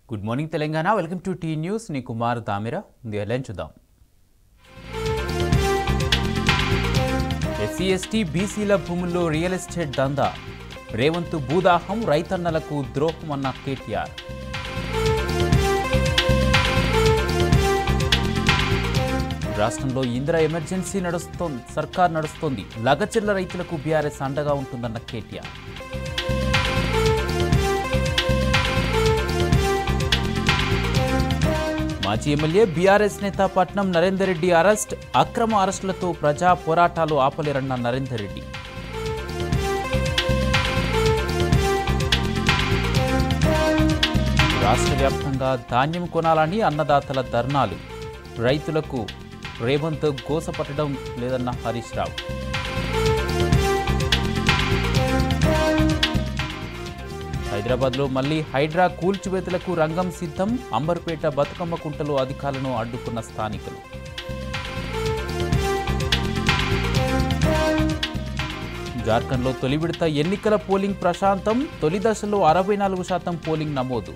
Good morning Telangana. Welcome to T News. నీ కుమార్ దామిరా. ముందు headline చూద్దాం. ఎస్సీ ఎస్టీ బీసీల భూముల్లో రియల్ ఎస్టేట్ దందా. రేవంత్ భూదాహం, రైతన్నలకు ద్రోహం అన్న కేటీఆర్. రాష్ట్రంలో ఇందిరా ఎమర్జెన్సీ సర్కార్ నడుస్తోంది. లగచెర్ల రైతులకు బీఆర్ఎస్ అండగా ఉంటుందన్న కేటీఆర్. మాజీ ఎమ్మెల్యే బీఆర్ఎస్ నేత పట్నం నరేందర్ రెడ్డి అరెస్ట్. అక్రమ అరెస్టులతో ప్రజా పోరాటాలు ఆపలేరన్న నరేందర్ రెడ్డి. రాష్ట్ర వ్యాప్తంగా ధాన్యం కొనాలని అన్నదాతల ధర్నాలు. రైతులకు రేవంత్ గోసపట్టడం లేదన్న హరీష్ రావు. హైదరాబాద్లో మళ్లీ హైడ్రా కూల్చివేతలకు రంగం సిద్ధం. అంబర్పేట బతుకమ్మ కుంటలో అధికారులను అడ్డుకున్న స్థానికులు. జార్ఖండ్లో తొలి విడత ఎన్నికల పోలింగ్ ప్రశాంతం. తొలి దశలో 64% పోలింగ్ నమోదు.